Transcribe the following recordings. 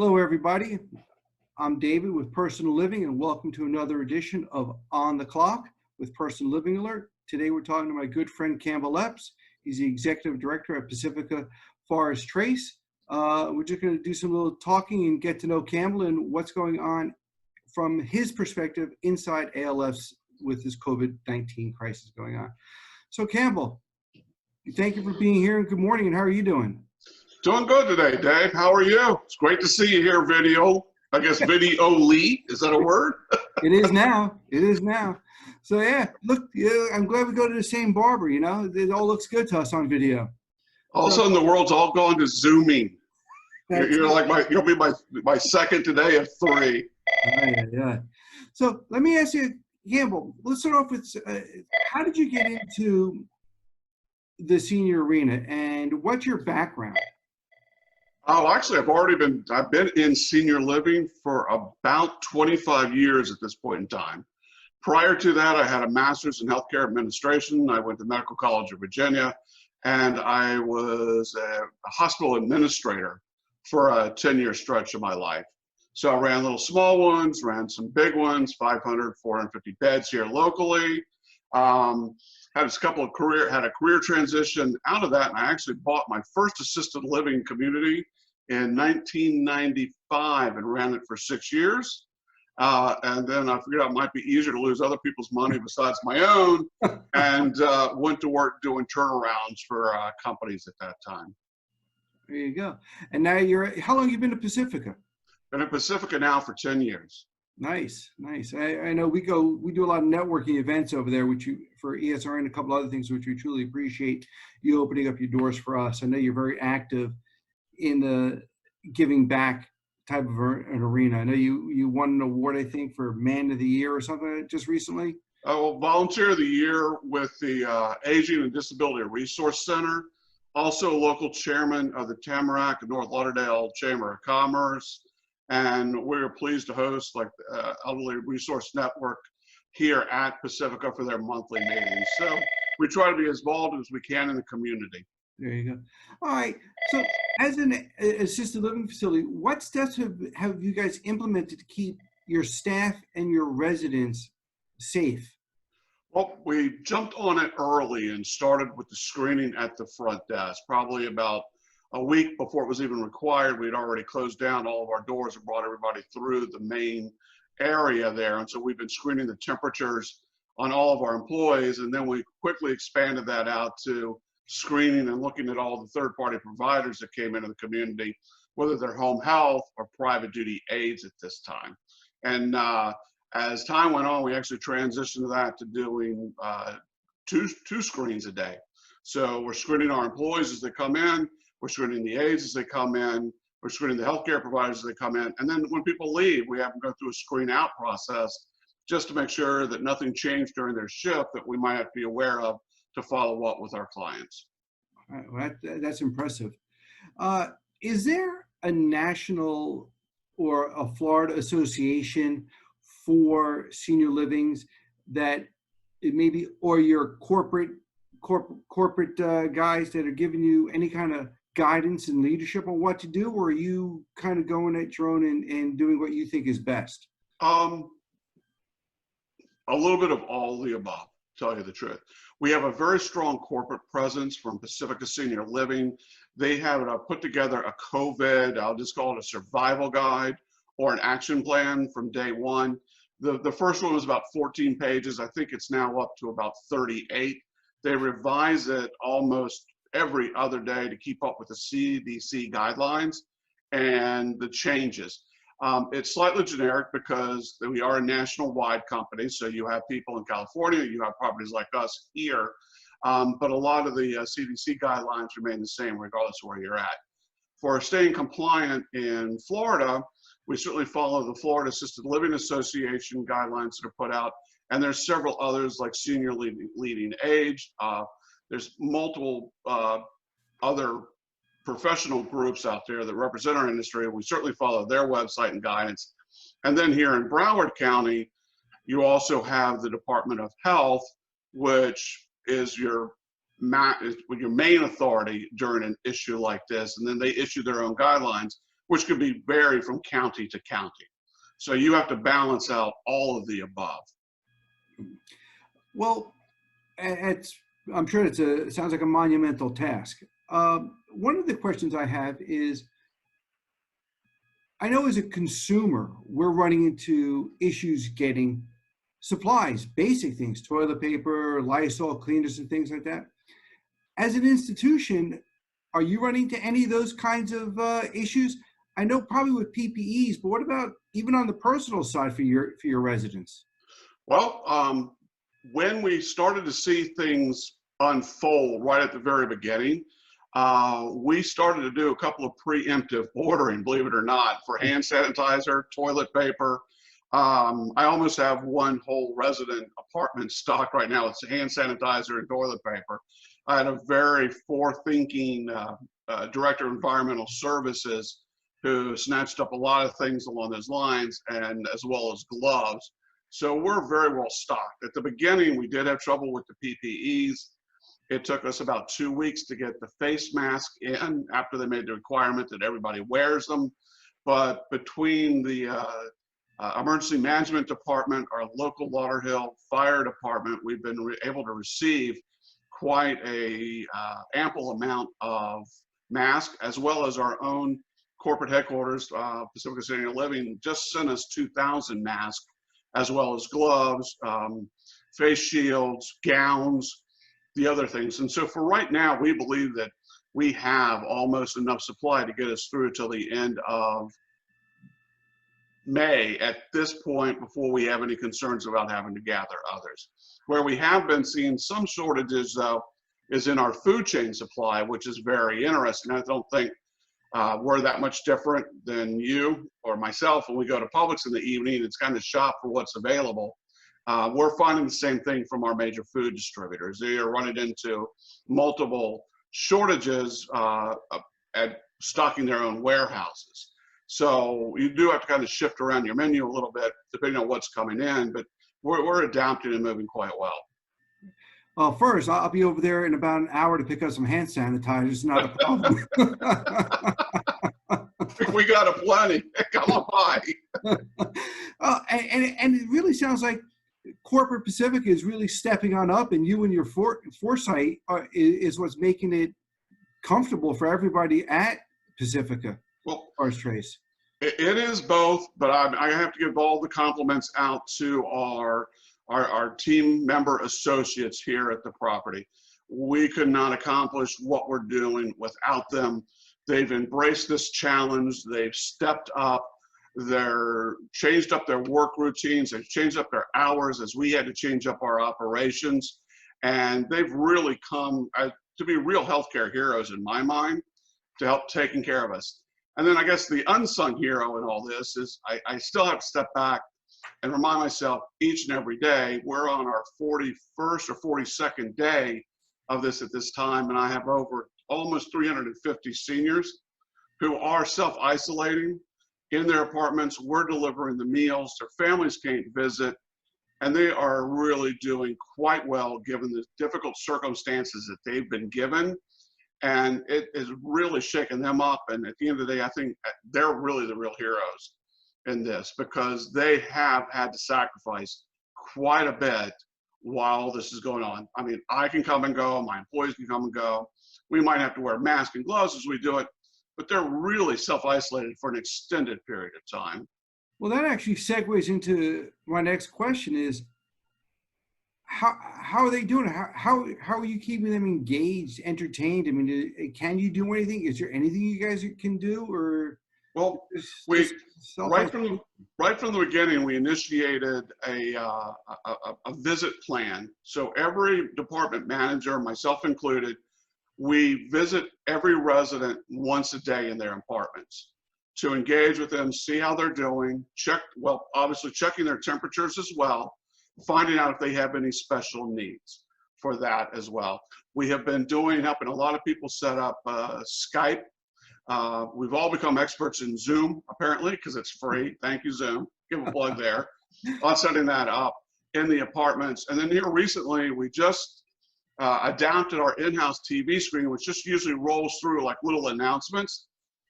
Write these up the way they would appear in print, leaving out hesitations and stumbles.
Hello, everybody. I'm David with Personal Living, and welcome to another edition of On the Clock with Personal Living Alert. Today, we're talking to my good friend Campbell Epes. He's the executive director at Pacifica Forest Trace. We're just going to do some little talking and get to know Campbell and what's going on from his perspective inside ALFs with this COVID-19 crisis going on. So, Campbell, thank you for being here, and good morning, and how are you doing? Doing good today, Dave. How are you? It's great to see you here, video. I guess video-ly. Is that a word? It is now. It is now. So yeah, look, I'm glad we go to the same barber. You know, it all looks good to us on video. All of a sudden, the world's all gone to Zooming. You're like you'll be my second today of 3. Yeah. So let me ask you, Campbell. Let's start off with how did you get into the senior arena, and what's your background? Oh, actually, I've been in senior living for about 25 years at this point in time. Prior to that, I had a master's in healthcare administration. I went to Medical College of Virginia, and I was a hospital administrator for a 10-year stretch of my life. So I ran little small ones, ran some big ones, 500, 450 beds here locally. Had a career transition out of that, and I actually bought my first assisted living community in 1995 and ran it for 6 years. And then I figured out it might be easier to lose other people's money besides my own, and went to work doing turnarounds for companies at that time. There you go. And now how long have you been to Pacifica? Been in Pacifica now for 10 years. Nice. I know we do a lot of networking events over there, for ESR and a couple other things, which we truly appreciate you opening up your doors for us. I know you're very active in the giving back type of an arena. I know you won an award, I think, for Man of the Year or something just recently. Oh, Volunteer of the Year with the Aging and Disability Resource Center. Also local chairman of the Tamarack and North Lauderdale Chamber of Commerce. And we're pleased to host the Elderly Resource Network here at Pacifica for their monthly meetings. So we try to be as involved as we can in the community. There you go. All right. So as an assisted living facility, what steps have you guys implemented to keep your staff and your residents safe? Well, we jumped on it early and started with the screening at the front desk. Probably about a week before it was even required, we'd already closed down all of our doors and brought everybody through the main area there. And so we've been screening the temperatures on all of our employees. And then we quickly expanded that out to screening and looking at all the third-party providers that came into the community, whether they're home health or private duty aides at this time. And as time went on, we actually transitioned that to doing two screens a day. So we're screening our employees as they come in, we're screening the aides as they come in, we're screening the healthcare providers as they come in, and then when people leave, we have them go through a screen out process just to make sure that nothing changed during their shift that we might have to be aware of to follow up with our clients. Well, that's impressive. Is there a national or a Florida association for senior livings that it maybe, or your corporate guys that are giving you any kind of guidance and leadership on what to do, or are you kind of going at your own and doing what you think is best? A little bit of all the above, to tell you the truth. We have a very strong corporate presence from Pacifica Senior Living. They have put together a COVID, I'll just call it a survival guide or an action plan from day one. The first one was about 14 pages. I think it's now up to about 38. They revise it almost every other day to keep up with the CDC guidelines and the changes. It's slightly generic because we are a national-wide company, so you have people in California, you have properties like us here, but a lot of the CDC guidelines remain the same regardless of where you're at. For staying compliant in Florida, we certainly follow the Florida Assisted Living Association guidelines that are put out, and there's several others like Senior Leading Age. There's multiple other professional groups out there that represent our industry. We certainly follow their website and guidance. And then here in Broward County, you also have the Department of Health, which is your main authority during an issue like this. And then they issue their own guidelines. which could be varied from county to county. So you have to balance out all of the above. Well, it's, I'm sure it sounds like a monumental task. One of the questions I have is, I know as a consumer, we're running into issues getting supplies, basic things, toilet paper, Lysol cleaners, and things like that. As an institution, are you running into any of those kinds of issues? I know probably with PPEs, but what about even on the personal side for your residents? Well, when we started to see things unfold right at the very beginning, we started to do a couple of preemptive ordering, believe it or not, for hand sanitizer, toilet paper. I almost have one whole resident apartment stocked right now. It's hand sanitizer and toilet paper. I had a very forward-thinking director of environmental services who snatched up a lot of things along those lines, and as well as gloves. So we're very well stocked. At the beginning, we did have trouble with the PPEs. It took us about 2 weeks to get the face mask in after they made the requirement that everybody wears them. But between the emergency management department, our local Lauderhill fire department, we've been able to receive quite a ample amount of masks, as well as our own corporate headquarters, Pacifica Senior Living, just sent us 2,000 masks, as well as gloves, face shields, gowns, the other things. And so for right now, we believe that we have almost enough supply to get us through till the end of May at this point, before we have any concerns about having to gather others. Where we have been seeing some shortages, though, is in our food chain supply, which is very interesting. I don't think we're that much different than you or myself. When we go to Publix in the evening, it's kind of shop for what's available. We're finding the same thing from our major food distributors. They are running into multiple shortages at stocking their own warehouses. So you do have to kind of shift around your menu a little bit depending on what's coming in, but we're adapting and moving quite well. Well, first, I'll be over there in about an hour to pick up some hand sanitizer. It's not a problem. We got a plenty. Come on by. And it really sounds like corporate Pacifica is really stepping on up, and you and your foresight is what's making it comfortable for everybody at Pacifica. Well, Ours Trace. It is both, but I have to give all the compliments out to our team member associates here at the property. We could not accomplish what we're doing without them. They've embraced this challenge. They've stepped up. They're changed up their work routines. They've changed up their hours as we had to change up our operations. And they've really come to be real healthcare heroes in my mind, to help taking care of us. And then I guess the unsung hero in all this is I still have to step back and remind myself each and every day, we're on our 41st or 42nd day of this at this time, and I have over almost 350 seniors who are self-isolating in their apartments. We're delivering the meals. Their families can't visit, and they are really doing quite well given the difficult circumstances that they've been given. And it is really shaking them up. And at the end of the day, I think they're really the real heroes in this, because they have had to sacrifice quite a bit while this is going on. I mean, I can come and go, my employees can come and go. We might have to wear masks and gloves as we do it, but they're really self-isolated for an extended period of time. Well, that actually segues into my next question is, how are they doing? How are you keeping them engaged, entertained? I mean, can you do anything? Is there anything you guys can do, or? Well, right from the beginning, we initiated a visit plan. So every department manager, myself included, we visit every resident once a day in their apartments to engage with them, see how they're doing, obviously checking their temperatures as well, finding out if they have any special needs for that as well. We have been helping a lot of people set up Skype. We've all become experts in Zoom, apparently, because it's free. Thank you, Zoom. Give a plug there on setting that up in the apartments. And then here recently, we just adapted our in-house TV screen, which just usually rolls through like little announcements.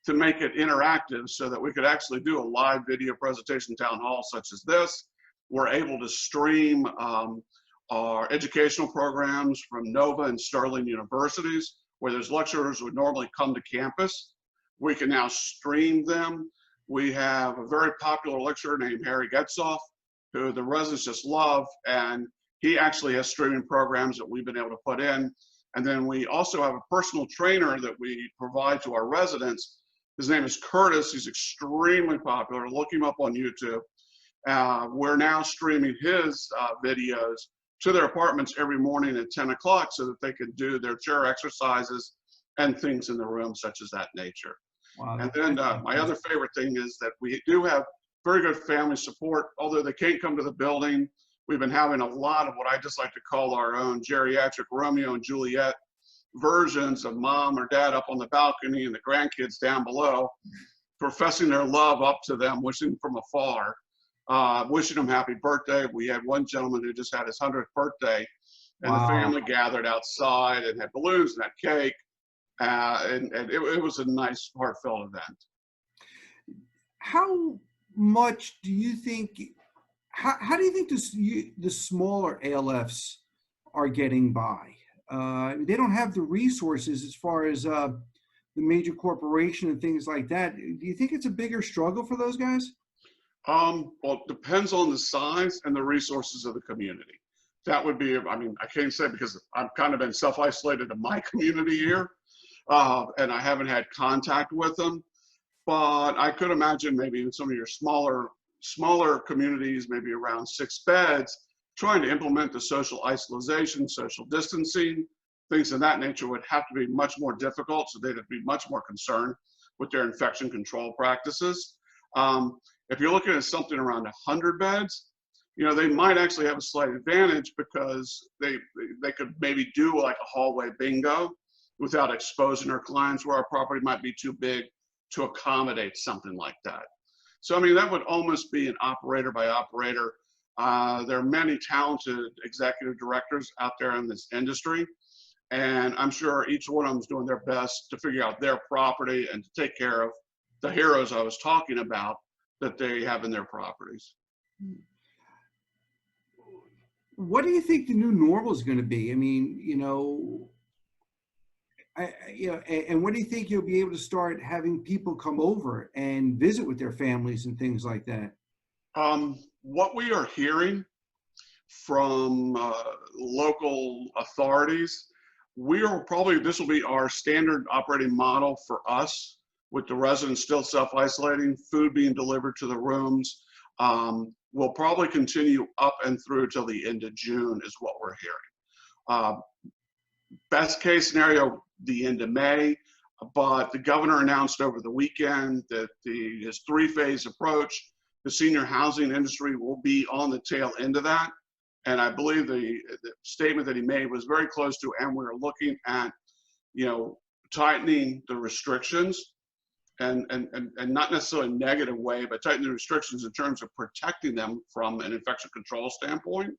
to make it interactive so that we could actually do a live video presentation town hall such as this. We're able to stream our educational programs from Nova and Sterling universities, where there's lecturers who would normally come to campus. We can now stream them. We have a very popular lecturer named Harry Getzoff, who the residents just love, and he actually has streaming programs that we've been able to put in. And then we also have a personal trainer that we provide to our residents. His name is Curtis. He's extremely popular. Look him up on YouTube. We're now streaming his videos to their apartments every morning at 10 o'clock so that they can do their chair exercises and things in the room such as that nature. Wow. And then my other favorite thing is that we do have very good family support. Although they can't come to the building, we've been having a lot of what I just like to call our own geriatric Romeo and Juliet versions of mom or dad up on the balcony and the grandkids down below, professing their love up to them, wishing from afar, wishing them happy birthday. We had one gentleman who just had his 100th birthday, and Wow. the family gathered outside and had balloons and had cake, and it was a nice, heartfelt event. How much do you think, how do you think the smaller ALFs are getting by? They don't have the resources as far as the major corporation and things like that. Do you think it's a bigger struggle for those guys? Well, it depends on the size and the resources of the community. That would be, I mean, I can't say because I've kind of been self-isolated in my community here, and I haven't had contact with them. But I could imagine maybe in some of your smaller communities, maybe around 6 beds, trying to implement the social isolation, social distancing, things of that nature would have to be much more difficult. So they'd be much more concerned with their infection control practices. If you're looking at something around 100 beds, you know, they might actually have a slight advantage because they could maybe do like a hallway bingo without exposing their clients, where our property might be too big to accommodate something like that. So, I mean, that would almost be an operator by operator. There are many talented executive directors out there in this industry, and I'm sure each one of them is doing their best to figure out their property and to take care of the heroes I was talking about that they have in their properties. What do you think the new normal is going to be? I mean, you know, and what do you think you'll be able to start having people come over and visit with their families and things like that? What we are hearing from local authorities, this will be our standard operating model for us, with the residents still self-isolating, food being delivered to the rooms. We'll probably continue up and through till the end of June is what we're hearing. Best case scenario, the end of May, but the governor announced over the weekend that his 3-phase approach, the senior housing industry will be on the tail end of that. And I believe the statement that he made was very close to, and we're looking at, you know, tightening the restrictions and not necessarily a negative way, but tightening the restrictions in terms of protecting them from an infection control standpoint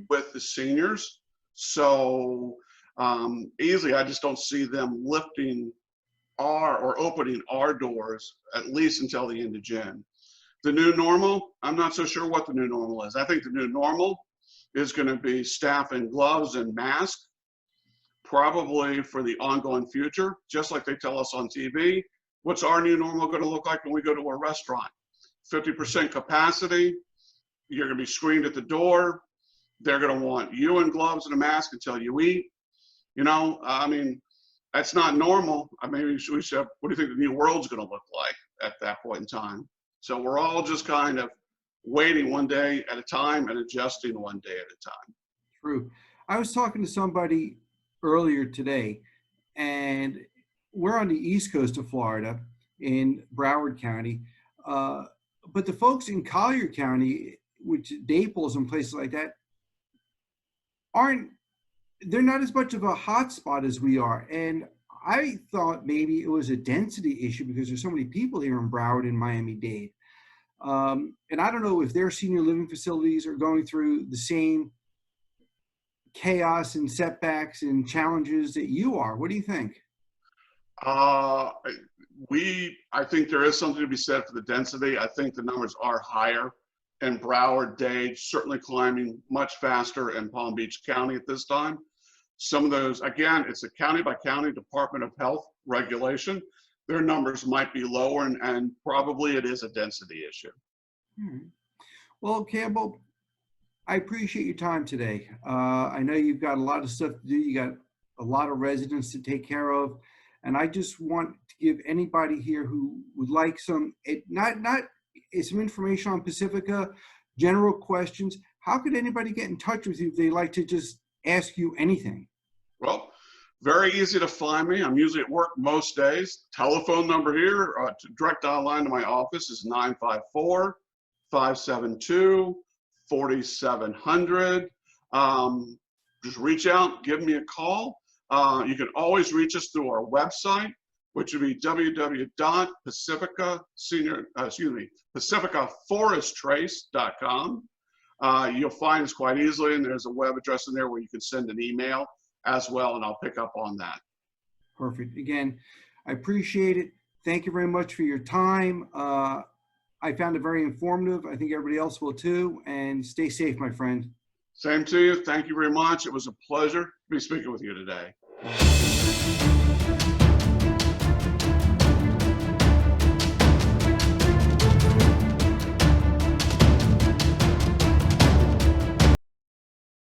with the seniors. So easily, I just don't see them lifting or opening our doors at least until the end of June. The new normal, I'm not so sure what the new normal is. I think the new normal is going to be staff in gloves and masks, probably for the ongoing future, just like they tell us on TV. What's our new normal going to look like when we go to a restaurant? 50% capacity, you're going to be screened at the door. They're going to want you in gloves and a mask until you eat. You know, I mean, that's not normal. I mean, we should have, what do you think the new world's going to look like at that point in time? So we're all just kind of waiting one day at a time and adjusting one day at a time. True. I was talking to somebody earlier today, and we're on the east coast of Florida in Broward County, but the folks in Collier County, which Naples and places like that, they're not as much of a hot spot as we are. And I thought maybe it was a density issue because there's so many people here in Broward and Miami-Dade. And I don't know if their senior living facilities are going through the same chaos and setbacks and challenges that you are. What do you think? I think there is something to be said for the density. I think the numbers are higher in Broward, Dade, certainly climbing much faster in Palm Beach County at this time. Some of those, again, it's a county by county Department of Health regulation. Their numbers might be lower, and probably it is a density issue. Well, Campbell, I appreciate your time today. I know you've got a lot of stuff to do. You got a lot of residents to take care of. And I just want to give anybody here who would like some information on Pacifica, general questions. How could anybody get in touch with you if they like to just ask you anything? Well, very easy to find me. I'm usually at work most days. Telephone number here, to direct dial line to my office is 954-572-4700. Just reach out, give me a call. You can always reach us through our website, which would be pacificaforesttrace.com. You'll find us quite easily, and there's a web address in there where you can send an email as well, and I'll pick up on that. Perfect. Again, I appreciate it. Thank you very much for your time. I found it very informative. I think everybody else will too. And stay safe, my friend. Same to you. Thank you very much. It was a pleasure to be speaking with you today.